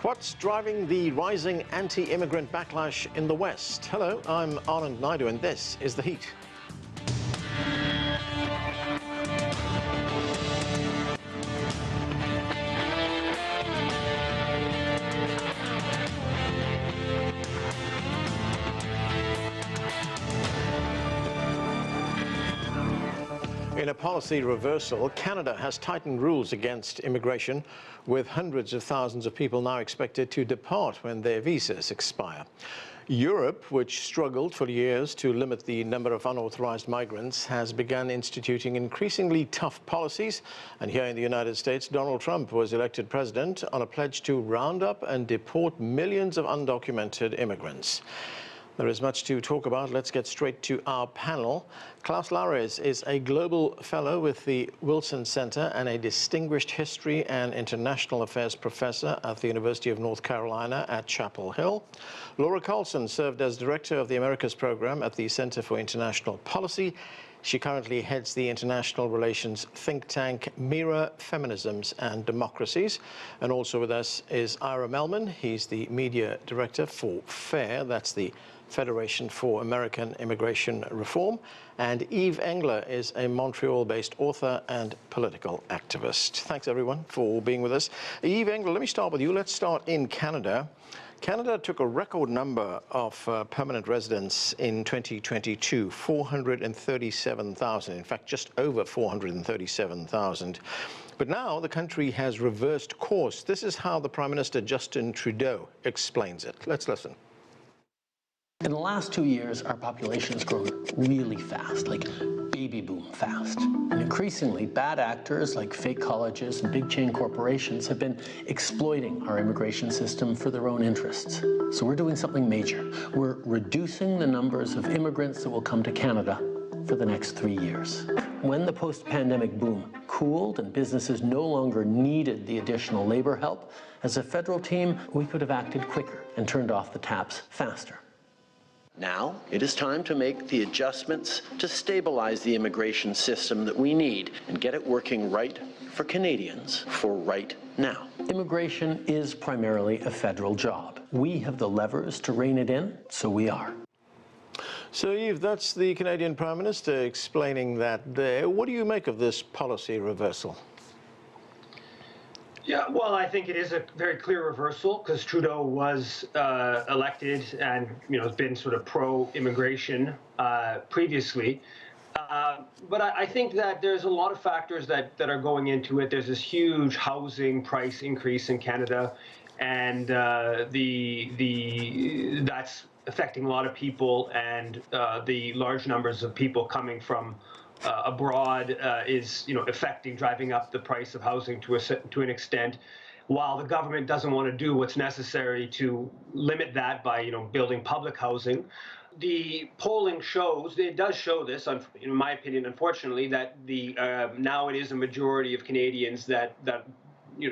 What's driving the rising anti-immigrant backlash in the West? Hello, I'm Anand Naidu, and this is The Heat. In a policy reversal, Canada has tightened rules against immigration, with hundreds of thousands of people now expected to depart when their visas expire. Europe, which struggled for years to limit the number of unauthorized migrants, has begun instituting increasingly tough policies. And here in the United States, Donald Trump was elected president on a pledge to round up and deport millions of undocumented immigrants. There is much to talk about. Let's get straight to our panel. Klaus Larres is a global fellow with the Wilson Center and a distinguished history and international affairs professor at the University of North Carolina at Chapel Hill. Laura Carlsen served as director of the Americas program at the Center for International Policy. She currently heads the international relations think tank Mira, Feminisms and Democracies. And also with us is Ira Melman. He's the media director for FAIR, that's the Federation for American Immigration Reform. And Eve Engler is a Montreal-based author and political activist. Thanks, everyone, for being with us. Eve Engler, let me start with you. Let's start in Canada. Canada took a record number of permanent residents in 2022, 437,000, in fact, just over 437,000. But now the country has reversed course. This is how the Prime Minister, Justin Trudeau, explains it. Let's listen. In the last 2 years, our population has grown really fast, like baby boom fast. And increasingly, bad actors like fake colleges and big chain corporations have been exploiting our immigration system for their own interests. So we're doing something major. We're reducing the numbers of immigrants that will come to Canada for the next 3 years. When the post-pandemic boom cooled and businesses no longer needed the additional labor help, as a federal team, we could have acted quicker and turned off the taps faster. Now, it is time to make the adjustments to stabilize the immigration system that we need and get it working right for Canadians for right now. Immigration is primarily a federal job. We have the levers to rein it in, so we are. So, Eve, that's the Canadian Prime Minister explaining that there. What do you make of this policy reversal? Yeah, well, I think it is a very clear reversal because Trudeau was elected and, has been sort of pro-immigration previously. But I think that there's a lot of factors that are going into it. There's this huge housing price increase in Canada, and that's affecting a lot of people, and the large numbers of people coming from abroad is, driving up the price of housing to an extent, while the government doesn't want to do what's necessary to limit that by, building public housing. The polling shows, it does show this, in my opinion, unfortunately, that now it is a majority of Canadians that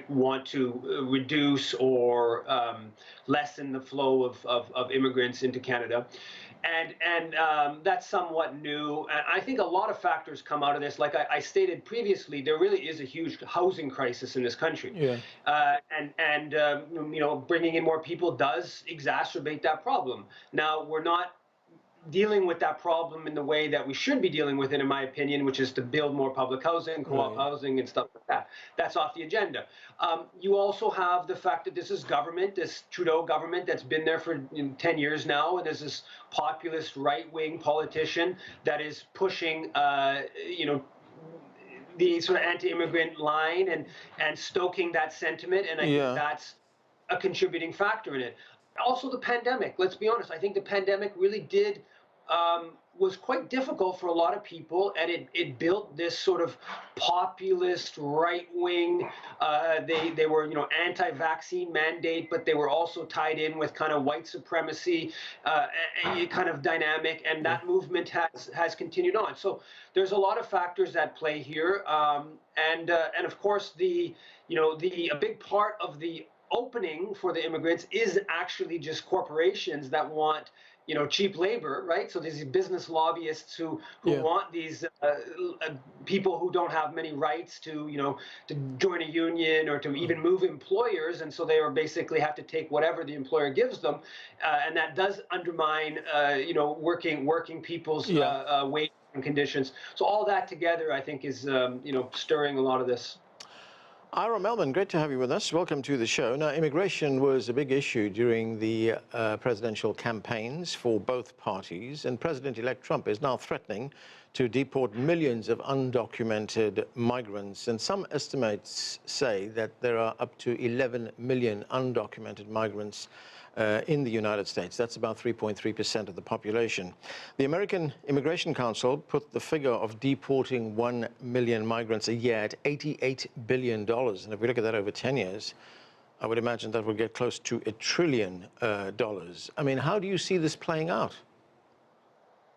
want to reduce or lessen the flow of immigrants into Canada. And that's somewhat new. And I think a lot of factors come out of this. Like I stated previously, there really is a huge housing crisis in this country. Yeah. Bringing in more people does exacerbate that problem. Now, we're not dealing with that problem in the way that we should be dealing with it, in my opinion, which is to build more public housing, co-op housing, and stuff like that. That's off the agenda. You also have the fact that this is government, this Trudeau government that's been there for 10 years now, and there's this populist right-wing politician that is pushing, the sort of anti-immigrant line and stoking that sentiment, and I think that's a contributing factor in it. Also, the pandemic. Let's be honest. I think the pandemic really was quite difficult for a lot of people, and it built this sort of populist right wing. They were anti-vaccine mandate, but they were also tied in with kind of white supremacy kind of dynamic, and that movement has continued on. So there's a lot of factors at play here, and of course a big part of the opening for the immigrants is actually just corporations that want cheap labor, right? So these business lobbyists who Yeah. want these people who don't have many rights to to join a union or to even move employers, and so they are basically have to take whatever the employer gives them, and that does undermine working people's Yeah. wage and conditions. So all that together, I think, is stirring a lot of this. Ira Melman, great to have you with us. Welcome to the show. Now, immigration was a big issue during the presidential campaigns for both parties, and President-elect Trump is now threatening to deport millions of undocumented migrants. And some estimates say that there are up to 11 million undocumented migrants in the United States. That's about 3.3% of the population. The American Immigration Council put the figure of deporting 1 million migrants a year at $88 billion. And if we look at that over 10 years, I would imagine that would get close to $1 trillion. I mean, how do you see this playing out?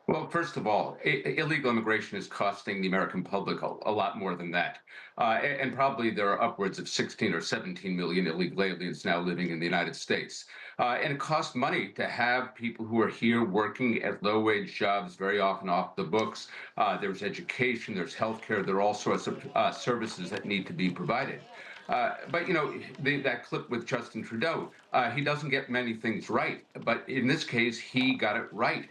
Well, first of all, illegal immigration is costing the American public a lot more than that. And probably there are upwards of 16 or 17 million illegal aliens now living in the United States. And it costs money to have people who are here working at low-wage jobs, very often off the books. There's education, there's healthcare, there are all sorts of services that need to be provided. But, that clip with Justin Trudeau, he doesn't get many things right. But in this case, he got it right.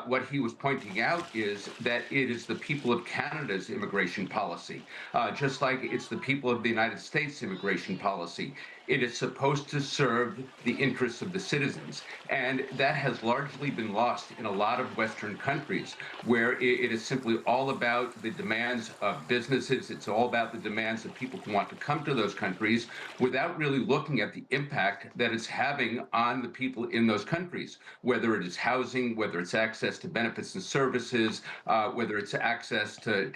What he was pointing out is that it is the people of Canada's immigration policy, just like it's the people of the United States immigration policy. It is supposed to serve the interests of the citizens. And that has largely been lost in a lot of Western countries, where it is simply all about the demands of businesses. It's all about the demands of people who want to come to those countries without really looking at the impact that it's having on the people in those countries, whether it is housing, whether it's access to benefits and services, whether it's access to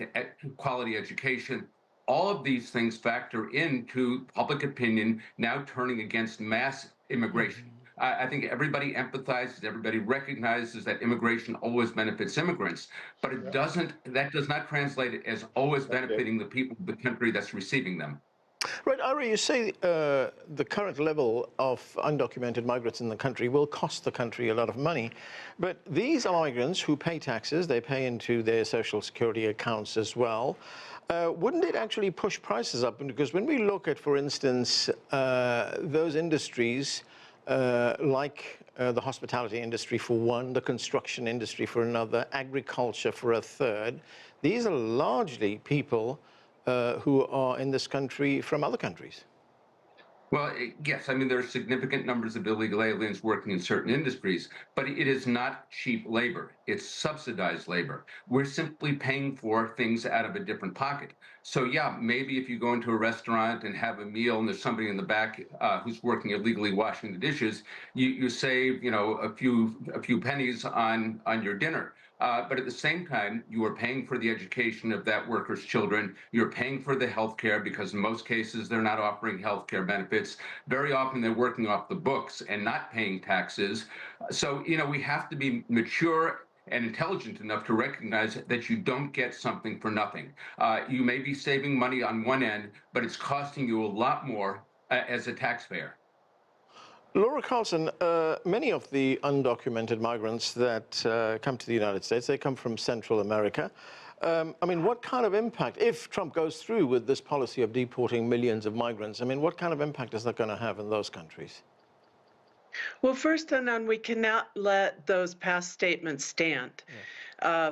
quality education. All of these things factor into public opinion now turning against mass immigration. I think everybody empathizes, everybody recognizes that immigration always benefits immigrants, but that does not translate as always benefiting the people of the country that's receiving them. Right, Ira, you say the current level of undocumented migrants in the country will cost the country a lot of money, but these are migrants who pay taxes, they pay into their social security accounts as well. Wouldn't it actually push prices up? Because when we look at, for instance, those industries like the hospitality industry for one, the construction industry for another, agriculture for a third, these are largely people who are in this country from other countries. Well, yes, I mean, there are significant numbers of illegal aliens working in certain industries, but it is not cheap labor. It's subsidized labor. We're simply paying for things out of a different pocket. So yeah, maybe if you go into a restaurant and have a meal and there's somebody in the back who's working illegally washing the dishes, you save, a few pennies on your dinner. But at the same time, you are paying for the education of that worker's children. You're paying for the health care because in most cases, they're not offering health care benefits. Very often, they're working off the books and not paying taxes. So, we have to be mature and intelligent enough to recognize that you don't get something for nothing. You may be saving money on one end, but it's costing you a lot more as a taxpayer. Laura Carlsen, many of the undocumented migrants that come to the United States, they come from Central America. I mean, what kind of impact, if Trump goes through with this policy of deporting millions of migrants, I mean, what kind of impact is that going to have in those countries? Well, first, Anand, we cannot let those past statements stand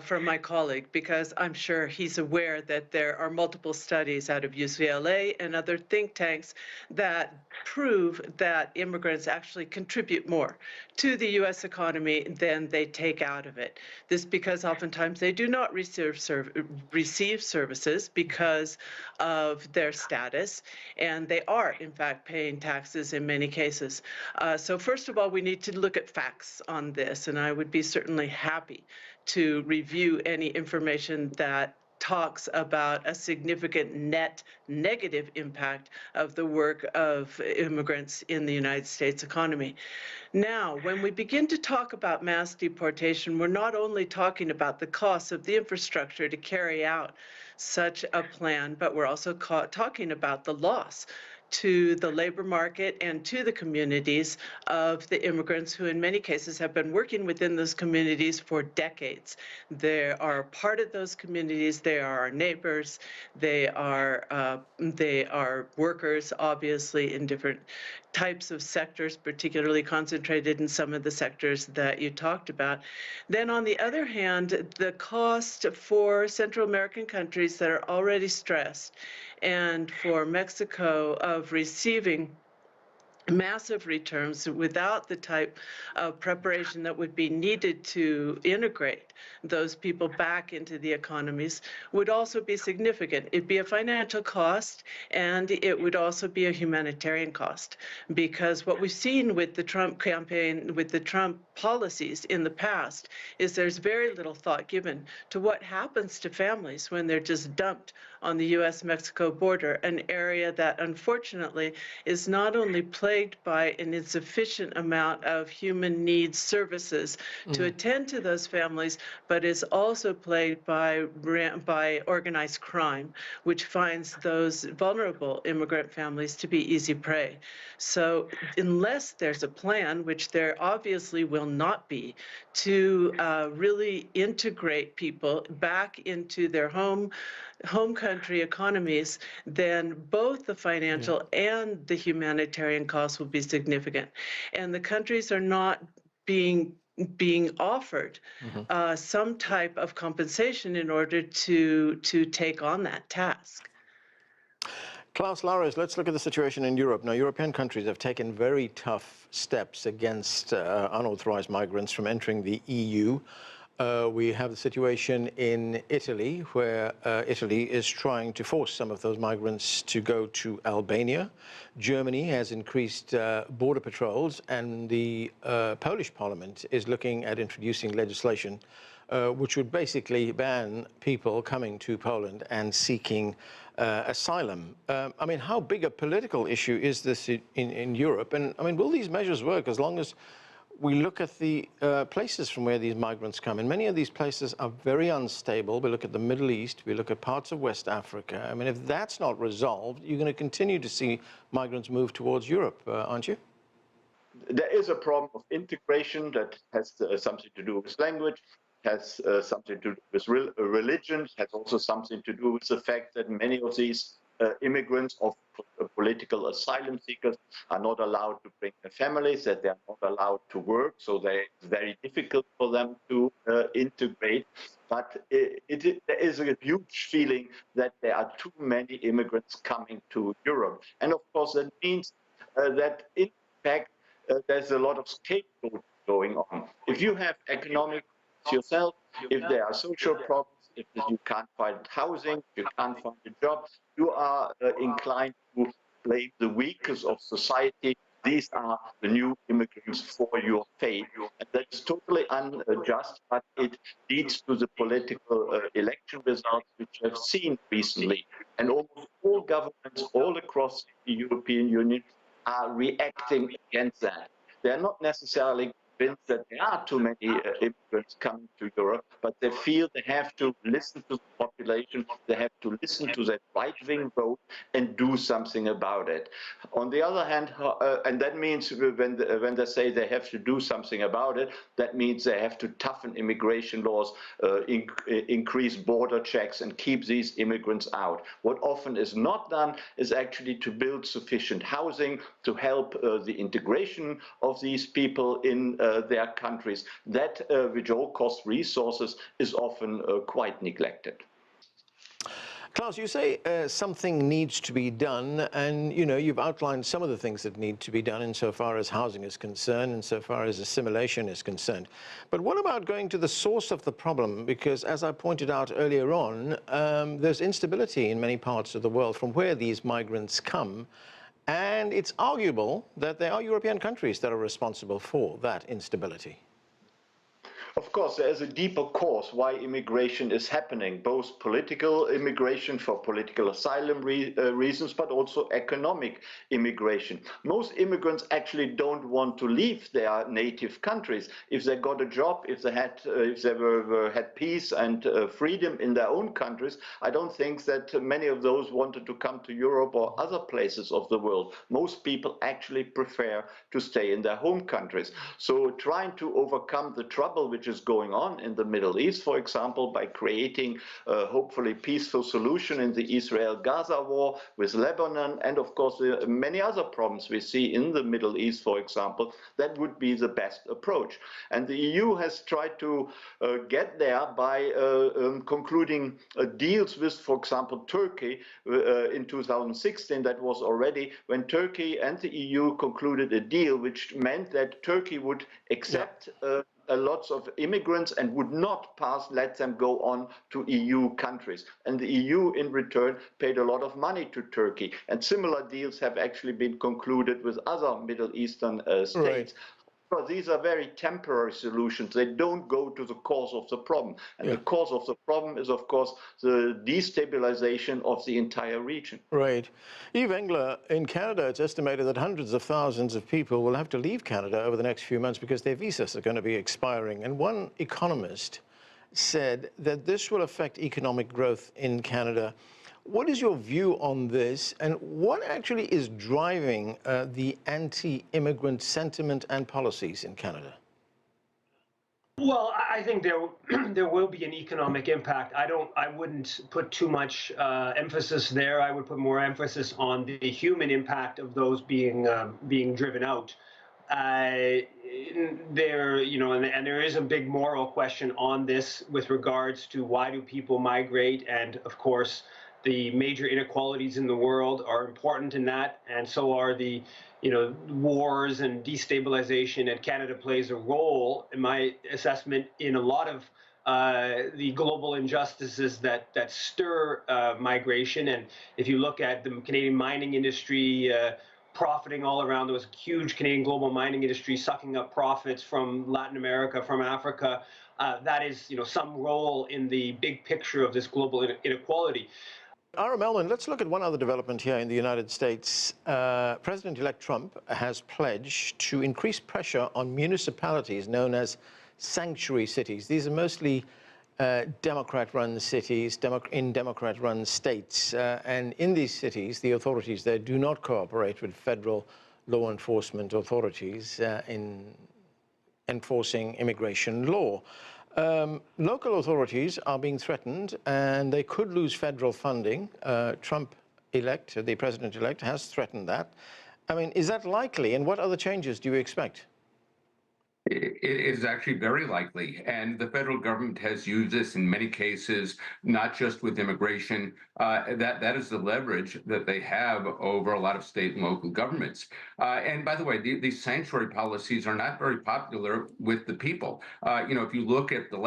from my colleague, because I'm sure he's aware that there are multiple studies out of UCLA and other think tanks that prove that immigrants actually contribute more to the U.S. economy than they take out of it. This because oftentimes they do not receive services because of their status, and they are, in fact, paying taxes in many cases. So first of all, we need to look at facts on this, and I would be certainly happy to review any information that talks about a significant net negative impact of the work of immigrants in the United States economy. Now, when we begin to talk about mass deportation, we're not only talking about the costs of the infrastructure to carry out such a plan, but we're also talking about the loss to the labor market and to the communities of the immigrants who in many cases have been working within those communities for decades. They are part of those communities, they are our neighbors, they are workers, obviously, in different types of sectors, particularly concentrated in some of the sectors that you talked about. Then on the other hand, the cost for Central American countries that are already stressed and for Mexico of receiving massive returns without the type of preparation that would be needed to integrate those people back into the economies would also be significant. It'd be a financial cost, and it would also be a humanitarian cost, because what we've seen with the Trump campaign, with the Trump policies in the past, is there's very little thought given to what happens to families when they're just dumped on the U.S.-Mexico border, an area that unfortunately is not only plagued by an insufficient amount of human needs services to attend to those families, but is also plagued by organized crime, which finds those vulnerable immigrant families to be easy prey. So unless there's a plan, which there obviously will not be, to really integrate people back into their home country economies, then both the financial and the humanitarian costs will be significant. And the countries are not being offered some type of compensation in order to take on that task. Klaus, Larres, let's look at the situation in Europe. Now, European countries have taken very tough steps against unauthorized migrants from entering the EU. We have the situation in Italy, where Italy is trying to force some of those migrants to go to Albania. Germany has increased border patrols, and the Polish parliament is looking at introducing legislation which would basically ban people coming to Poland and seeking asylum. I mean, how big a political issue is this in Europe? And I mean, will these measures work as long as we look at the places from where these migrants come? And many of these places are very unstable. We look at the Middle East, we look at parts of West Africa. I mean, if that's not resolved, you're going to continue to see migrants move towards Europe, aren't you? There is a problem of integration that has something to do with language, has something to do with religion, has also something to do with the fact that many of these immigrants of political asylum seekers are not allowed to bring their families, that they are not allowed to work, so it's very difficult for them to integrate. But there is a huge feeling that there are too many immigrants coming to Europe. And of course, that means that in fact, there's a lot of scapegoating going on. If you have economic yourself, if there are social problems, if you can't find housing, if you can't find a job, you are inclined to blame the weakest of society. These are the new immigrants for your fate. And that is totally unjust, but it leads to the political election results which we have seen recently. And almost all governments all across the European Union are reacting against that. They're not necessarily convinced that there are too many immigrants coming to Europe, but they feel they have to listen to the population, they have to listen to that right-wing vote and do something about it. On the other hand, and that means when they say they have to do something about it, that means they have to toughen immigration laws, increase border checks and keep these immigrants out. What often is not done is actually to build sufficient housing to help the integration of these people in their countries. That, which all cost resources, is often quite neglected. Klaus, you say something needs to be done, and you've outlined some of the things that need to be done insofar as housing is concerned, insofar as assimilation is concerned. But what about going to the source of the problem? Because as I pointed out earlier on, there's instability in many parts of the world from where these migrants come, and it's arguable that there are European countries that are responsible for that instability. Of course, there is a deeper cause why immigration is happening, both political immigration for political asylum reasons, but also economic immigration. Most immigrants actually don't want to leave their native countries. If they got a job, if they had peace and freedom in their own countries, I don't think that many of those wanted to come to Europe or other places of the world. Most people actually prefer to stay in their home countries. So trying to overcome the trouble which is going on in the Middle East, for example, by creating a hopefully peaceful solution in the Israel-Gaza war with Lebanon, and of course many other problems we see in the Middle East, for example, that would be the best approach. And the EU has tried to get there by concluding deals with, for example, Turkey in 2016. That was already when Turkey and the EU concluded a deal which meant that Turkey would accept lots of immigrants and would not let them go on to EU countries. And the EU in return paid a lot of money to Turkey. And similar deals have actually been concluded with other Middle Eastern states. Right. But these are very temporary solutions. They don't go to the cause of the problem. And the cause of the problem is, of course, the destabilization of the entire region. Right. Yves Engler, in Canada, it's estimated that hundreds of thousands of people will have to leave Canada over the next few months because their visas are going to be expiring. And one economist said that this will affect economic growth in Canada. What is your view on this, and what actually is driving the anti-immigrant sentiment and policies in Canada? Well, I think there will be an economic impact. I wouldn't put too much emphasis there. I would put more emphasis on the human impact of those being driven out. And there is a big moral question on this with regards to why do people migrate, and of course the major inequalities in the world are important in that, and so are the wars and destabilization, and Canada plays a role, in my assessment, in a lot of the global injustices that stir migration. And if you look at the Canadian mining industry profiting all around, there was a huge Canadian global mining industry sucking up profits from Latin America, from Africa. That is some role in the big picture of this global inequality. Ira Melman, let's look at one other development here in the United States. President-elect Trump has pledged to increase pressure on municipalities known as sanctuary cities. These are mostly Democrat-run cities in Democrat-run states. And in these cities, the authorities there do not cooperate with federal law enforcement authorities in enforcing immigration law. Local authorities are being threatened, and they could lose federal funding. Trump-elect, the president-elect, has threatened that. I mean, is that likely, and what other changes do you expect? It is actually very likely, and the federal government has used this in many cases, not just with immigration. That is the leverage that they have over a lot of state and local governments. And by the way, these sanctuary policies are not very popular with the people. If you look at the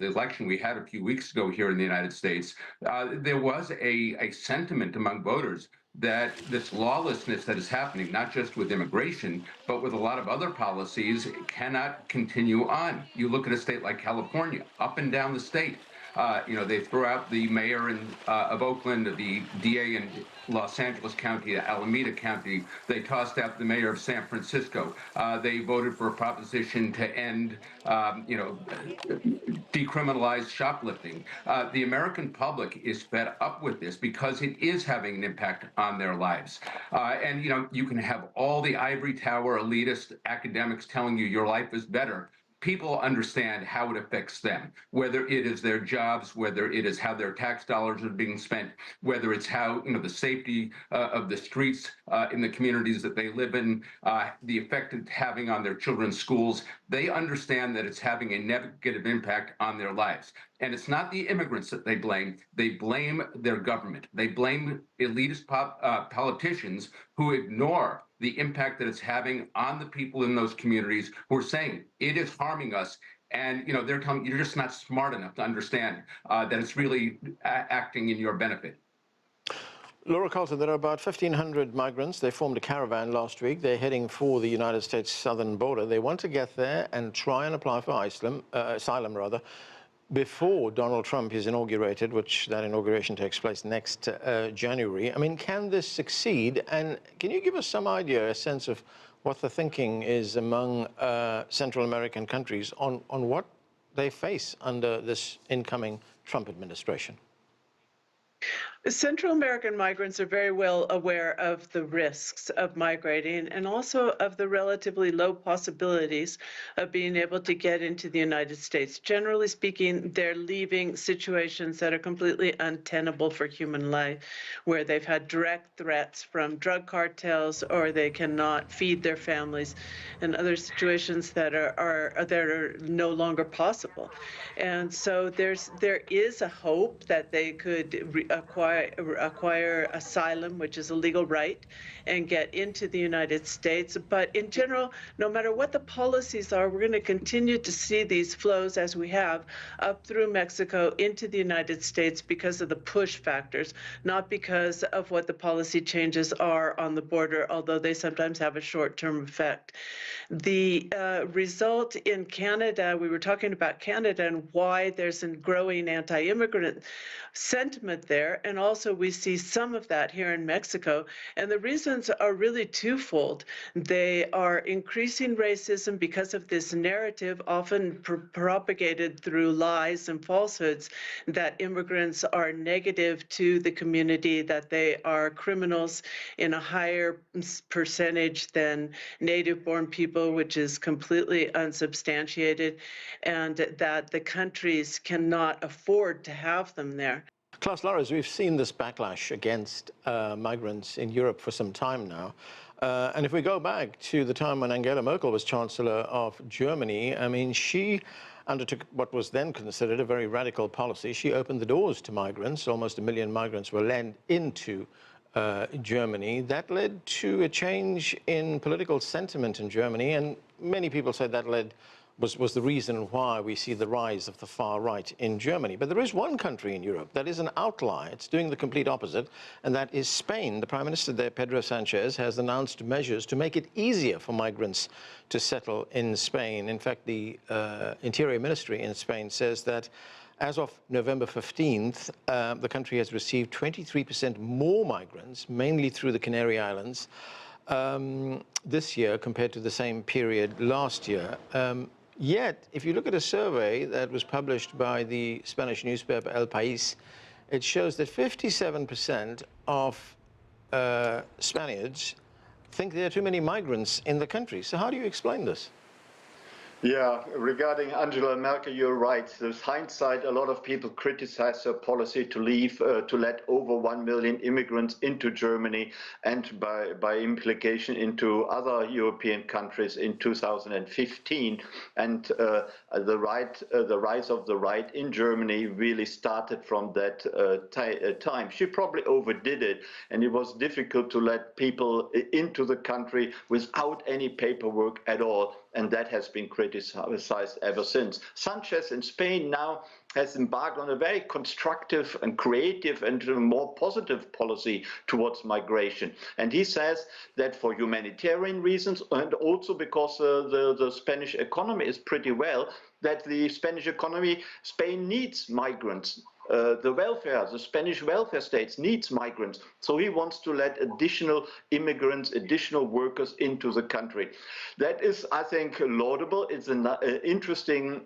election we had a few weeks ago here in the United States, there was a sentiment among voters that this lawlessness that is happening, not just with immigration, but with a lot of other policies, cannot continue on. You look at a state like California, up and down the state. They threw out the mayor of Oakland, the DA in Los Angeles County, Alameda County. They tossed out the mayor of San Francisco. They voted for a proposition to end, decriminalize shoplifting. The American public is fed up with this because it is having an impact on their lives. And you can have all the ivory tower elitist academics telling you your life is better. People understand how it affects them, whether it is their jobs, whether it is how their tax dollars are being spent, whether it's how the safety of the streets in the communities that they live in, the effect it's having on their children's schools. They understand that it's having a negative impact on their lives. And it's not the immigrants that they blame their government. They blame elitist politicians who ignore the impact that it's having on the people in those communities who are saying it is harming us. And they're telling you you're just not smart enough to understand that it's really acting in your benefit. Laura Carlsen, there are about 1,500 migrants. They formed a caravan last week. They're heading for the United States southern border. They want to get there and try and apply for asylum before Donald Trump is inaugurated, which that inauguration takes place next January. I mean, can this succeed? And can you give us some idea, a sense of what the thinking is among Central American countries on what they face under this incoming Trump administration? Central American migrants are very well aware of the risks of migrating and also of the relatively low possibilities of being able to get into the United States. Generally speaking, they're leaving situations that are completely untenable for human life, where they've had direct threats from drug cartels or they cannot feed their families, and other situations that are no longer possible. And so there is a hope that they could acquire asylum, which is a legal right, and get into the United States. But in general, no matter what the policies are, we're going to continue to see these flows as we have up through Mexico into the United States because of the push factors, not because of what the policy changes are on the border, although they sometimes have a short-term effect. The result in Canada, we were talking about Canada and why there's a growing anti-immigrant sentiment there, and also we see some of that here in Mexico, and the reasons are really twofold. They are increasing racism because of this narrative, often propagated through lies and falsehoods, that immigrants are negative to the community, that they are criminals in a higher percentage than native-born people, which is completely unsubstantiated, and that the countries cannot afford to have them there. Klaus, Larres, we've seen this backlash against migrants in Europe for some time now. And if we go back to the time when Angela Merkel was Chancellor of Germany, I mean, she undertook what was then considered a very radical policy. She opened the doors to migrants. Almost 1 million migrants were led into Germany. That led to a change in political sentiment in Germany, and many people said that was the reason why we see the rise of the far right in Germany. But there is one country in Europe that is an outlier. It's doing the complete opposite, and that is Spain. The Prime Minister there, Pedro Sanchez, has announced measures to make it easier for migrants to settle in Spain. In fact, the Interior Ministry in Spain says that as of November 15th, the country has received 23% more migrants, mainly through the Canary Islands, this year compared to the same period last year. Yet, if you look at a survey that was published by the Spanish newspaper El País, it shows that 57% of Spaniards think there are too many migrants in the country. So how do you explain this? Yeah, regarding Angela Merkel, you're right. With hindsight, a lot of people criticize her policy to let over 1 million immigrants into Germany and by implication into other European countries in 2015. And the rise of the right in Germany really started from that time. She probably overdid it, and it was difficult to let people into the country without any paperwork at all. And that has been criticized ever since. Sanchez in Spain now has embarked on a very constructive and creative and more positive policy towards migration. And he says that for humanitarian reasons, and also because the Spanish economy is pretty well, that the Spanish economy, Spain needs migrants. The Spanish welfare states needs migrants. So he wants to let additional immigrants, additional workers into the country. That is, I think, laudable. It's an interesting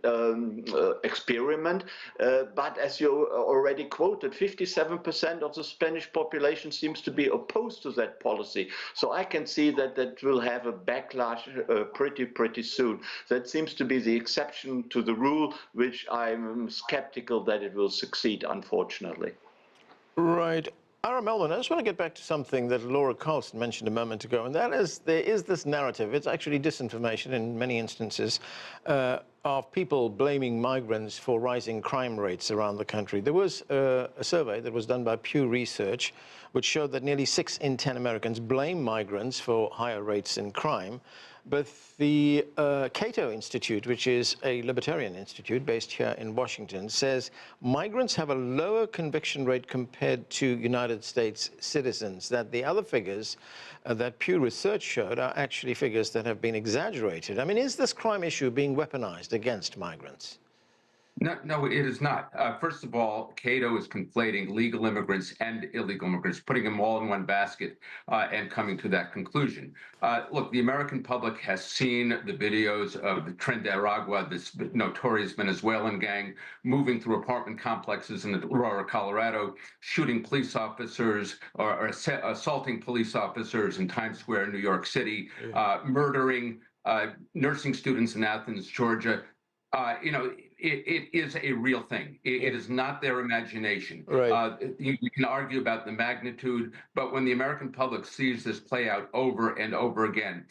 experiment. But as you already quoted, 57% of the Spanish population seems to be opposed to that policy. So I can see that that will have a backlash pretty soon. That seems to be the exception to the rule, which I'm skeptical that it will succeed, unfortunately. Right. Ira Melvin, I just want to get back to something that Laura Carlsen mentioned a moment ago, and that is there is this narrative, it's actually disinformation in many instances, of people blaming migrants for rising crime rates around the country. There was a survey that was done by Pew Research, which showed that nearly 6 in 10 Americans blame migrants for higher rates in crime. But the Cato Institute, which is a libertarian institute based here in Washington, says migrants have a lower conviction rate compared to United States citizens, that the other figures that Pew Research showed are actually figures that have been exaggerated. I mean, is this crime issue being weaponized against migrants? No, it is not. First of all, Cato is conflating legal immigrants and illegal immigrants, putting them all in one basket and coming to that conclusion. Look, the American public has seen the videos of the Tren de Aragua, this notorious Venezuelan gang, moving through apartment complexes in Aurora, Colorado, shooting police officers or assaulting police officers in Times Square in New York City, murdering nursing students in Athens, Georgia. It is a real thing. It is not their imagination. Right. You can argue about the magnitude, but when the American public sees this play out over and over again,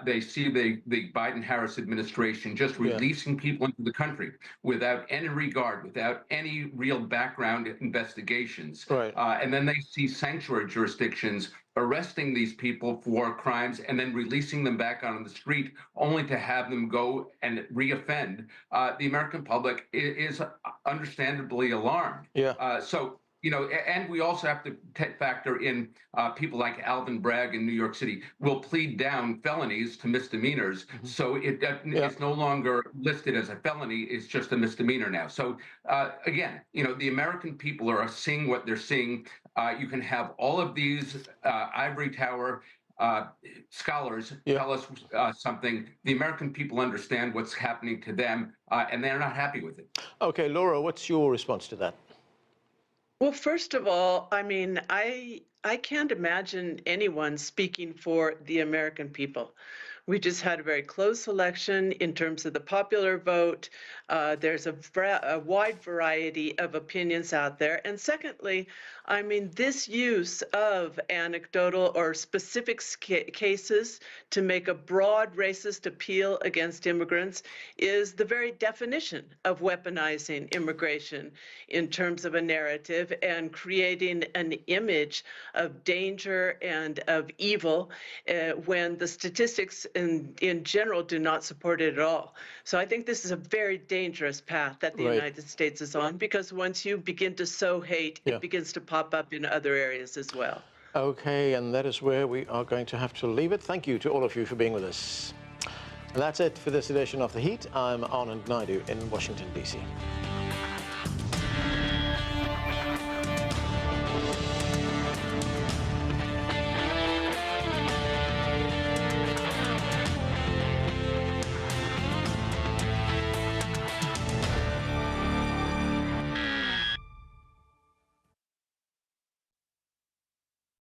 they see the Biden-Harris administration just releasing people into the country without any regard, without any real background investigations. Right. And then they see sanctuary jurisdictions arresting these people for crimes and then releasing them back on the street only to have them go and reoffend. The American public is understandably alarmed. And we also have to factor in people like Alvin Bragg in New York City will plead down felonies to misdemeanors. So it's no longer listed as a felony, it's just a misdemeanor now. So again, the American people are seeing what they're seeing. You can have all of these ivory tower scholars tell us something. The American people understand what's happening to them, and they're not happy with it. Okay, Laura, what's your response to that? Well, first of all, I mean, I can't imagine anyone speaking for the American people. We just had a very close election in terms of the popular vote. There's a wide variety of opinions out there. And secondly, I mean, this use of anecdotal or specific cases to make a broad racist appeal against immigrants is the very definition of weaponizing immigration in terms of a narrative and creating an image of danger and of evil when the statistics in general do not support it at all. So I think this is a very dangerous path that the United States is on, because once you begin to sow hate, it begins to pop up in other areas as well. Okay, and that is where we are going to have to leave it. Thank you to all of you for being with us. And that's it for this edition of The Heat. I'm Anand Naidu in Washington, D.C.